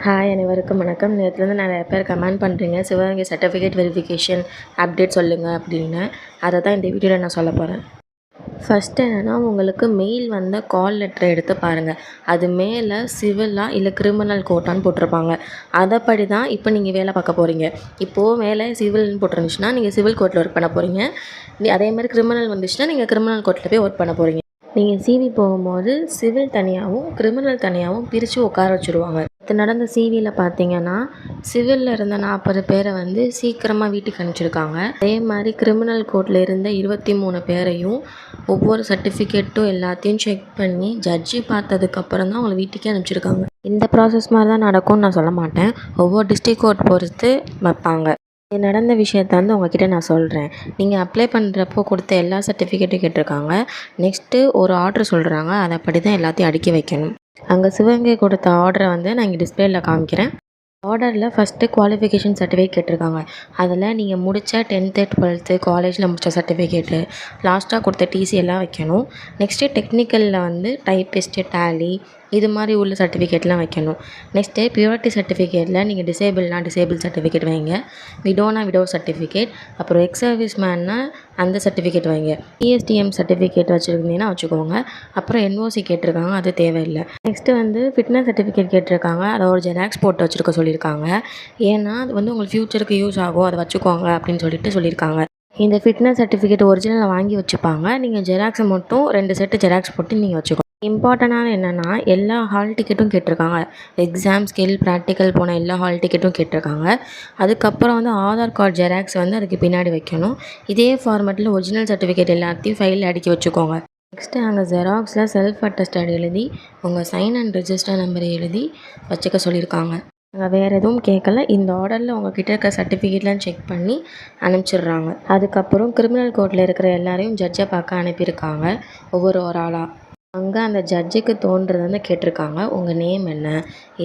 Hi அனைவருக்கும் வணக்கம். நேற்றுலேருந்து நிறைய பேர் கமெண்ட் பண்ணுறீங்க, சிவகங்கை சர்டிஃபிகேட் வெரிஃபிகேஷன் அப்டேட் சொல்லுங்கள் அப்படின்னு. அதை தான் இந்த வீடியோவில் நான் சொல்ல போகிறேன். ஃபஸ்ட்டு என்னென்னா, உங்களுக்கு மெயில் வந்த கால் லெட்டரை எடுத்து பாருங்கள். அது மேலே சிவிலா இல்லை கிரிமினல் கோர்ட்டான்னு போட்டிருப்பாங்க. அதைப்படி தான் இப்போ நீங்கள் வேலை பார்க்க போகிறீங்க. இப்போது மேலே சிவில்னு போட்டிருந்துச்சுன்னா நீங்கள் சிவில் கோர்ட்டில் ஒர்க் பண்ண போகிறீங்க. அதே மாதிரி கிரிமினல் வந்துச்சுன்னா நீங்கள் கிரிமினல் கோர்ட்டில் போய் ஒர்க் பண்ண போகிறீங்க. நீங்கள் சிவி போகும்போது சிவில் தனியாகவும் கிரிமினல் தனியாகவும் பிரித்து உட்கார வச்சுருவாங்க. இது நடந்த சிவியில் பார்த்தீங்கன்னா, சிவிலில் இருந்த 40 பேரை வந்து சீக்கிரமாக வீட்டுக்கு அனுப்பிச்சிருக்காங்க. அதே மாதிரி கிரிமினல் கோர்ட்டில் இருந்த 23 பேரையும் ஒவ்வொரு சர்டிஃபிகேட்டும் எல்லாத்தையும் செக் பண்ணி ஜட்ஜி பார்த்ததுக்கப்புறம் தான் அவங்கள வீட்டுக்கே அனுப்பிச்சிருக்காங்க. இந்த ப்ராசஸ் மாதிரி தான் நடக்கும்னு நான் சொல்ல மாட்டேன். ஒவ்வொரு டிஸ்ட்ரிக்ட் கோர்ட் பொறுத்து வைப்பாங்க. இது நடந்த விஷயத்த வந்து உங்ககிட்ட நான் சொல்கிறேன். நீங்கள் அப்ளை பண்ணுறப்போ கொடுத்த எல்லா சர்டிஃபிகேட்டும் கேட்டிருக்காங்க. நெக்ஸ்ட்டு ஒரு ஆர்டர் சொல்கிறாங்க, அதைப்படி தான் எல்லாத்தையும் அடுக்கி வைக்கணும். அங்கே சிவகங்கை கொடுத்த ஆர்டரை வந்து நான் இங்கே டிஸ்பிளேயில் காமிக்கிறேன். ஆர்டரில் ஃபஸ்ட்டு குவாலிஃபிகேஷன் சர்டிஃபிகேட் கேட்டிருக்காங்க. அதில் நீங்கள் முடித்த 10th 12th காலேஜில் முடித்த சர்டிஃபிகேட்டு, லாஸ்ட்டாக கொடுத்த டிசி எல்லாம் வைக்கணும். நெக்ஸ்ட்டு டெக்னிக்கலில் வந்து டைப்பிஸ்ட்டு, டேலி இது மாதிரி உள்ள சர்டிஃபிகேட்லாம் வைக்கணும். நெக்ஸ்ட்டு பியூரிட்டி சர்டிஃபிகேட்டில் நீங்கள் டிசேபிள்னால் டிசேபிள் சர்டிஃபிகேட் வைங்க, விடோனா விடோ சர்டிஃபிகேட், அப்புறம் எக்ஸ் சர்வீஸ் மேன்னா அந்த சர்டிஃபிகேட் வைங்க. பிஎஸ்டிஎம் சர்டிஃபிகேட் வச்சுருந்தீங்கன்னா வச்சுக்கோங்க. அப்புறம் என்ஓசி கேட்டிருக்காங்க, அது தேவையில்லை. நெக்ஸ்ட்டு வந்து ஃபிட்னஸ் சர்டிஃபிகேட் கேட்டிருக்காங்க, அதை ஒரு ஜெராக்ஸ் போட்டு வச்சுருக்க சொல்லியிருக்காங்க. ஏன்னா அது வந்து உங்களுக்கு ஃப்யூச்சருக்கு யூஸ் ஆகும், அதை வச்சுக்கோங்க அப்படின்னு சொல்லியிருக்காங்க. இந்த ஃபிட்னஸ் சர்டிஃபிகேட் ஒரிஜினலை வாங்கி வச்சுப்பாங்க. நீங்கள் ஜெராக்ஸை மட்டும் 2 செட்டு ஜெராக்ஸ் போட்டு நீங்கள் வச்சுக்கோங்க. இம்பார்ட்டண்டான என்னென்னா, எல்லா ஹால் டிக்கெட்டும் கேட்டிருக்காங்க. எக்ஸாம், ஸ்கில், ப்ராக்டிக்கல் போன எல்லா ஹால் டிக்கெட்டும் கேட்டிருக்காங்க. அதுக்கப்புறம் வந்து ஆதார் கார்டு ஜெராக்ஸ் வந்து அதுக்கு பின்னாடி வைக்கணும். இதே ஃபார்மேட்டில் ஒரிஜினல் சர்டிஃபிகேட் எல்லாத்தையும் ஃபைலில் அடுக்கி வச்சுக்கோங்க. நெக்ஸ்ட்டு அங்கே ஜெராக்ஸில் செல்ஃப் அட்டஸ்டட் எழுதி உங்கள் சைன் அண்ட் ரெஜிஸ்டர் நம்பரை எழுதி வச்சுக்க சொல்லியிருக்காங்க. நாங்கள் வேறு எதுவும் கேட்கல. இந்த ஆர்டரில் உங்கள்கிட்ட இருக்க சர்டிஃபிகேட்லாம் செக் பண்ணி அனுப்பிச்சிடுறாங்க. அதுக்கப்புறம் கிரிமினல் கோர்ட்டில் இருக்கிற எல்லாரையும் ஜட்ஜை பார்க்க அனுப்பியிருக்காங்க, ஒரு ஆளாக. அங்கே அந்த ஜட்ஜுக்கு தோன்றது வந்து கேட்டிருக்காங்க, உங்கள் நேம் என்ன,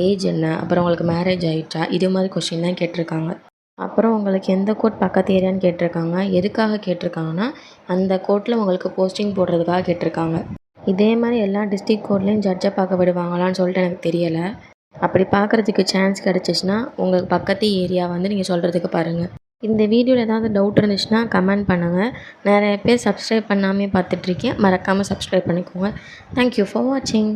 ஏஜ் என்ன, அப்புறம் உங்களுக்கு மேரேஜ் ஆகிட்டா, இது மாதிரி கொஸ்டின் தான் கேட்டிருக்காங்க. அப்புறம் உங்களுக்கு எந்த கோர்ட் பக்கத்து ஏரியான்னு கேட்டிருக்காங்க. எதுக்காக கேட்டிருக்காங்கன்னா, அந்த கோர்ட்டில் உங்களுக்கு போஸ்டிங் போடுறதுக்காக கேட்டிருக்காங்க. இதே மாதிரி எல்லா டிஸ்ட்ரிக்ட் கோர்ட்லேயும் ஜட்ஜை பார்க்க விடுவாங்களான்னு சொல்லிட்டு எனக்கு தெரியலை. அப்படி பார்க்குறதுக்கு சான்ஸ் கிடச்சிச்சின்னா உங்கள் பக்கத்து ஏரியா வந்து நீங்கள் சொல்கிறதுக்கு பாருங்கள். இந்த வீடியோவில் ஏதாவது டவுட் இருந்துச்சுன்னா கமெண்ட் பண்ணுங்கள். நிறைய பேர் சப்ஸ்கிரைப் பண்ணாமே பார்த்துட்ருக்கேன், மறக்காமல் சப்ஸ்கிரைப் பண்ணிக்கோங்க. தேங்க்யூ ஃபார் வாட்சிங்.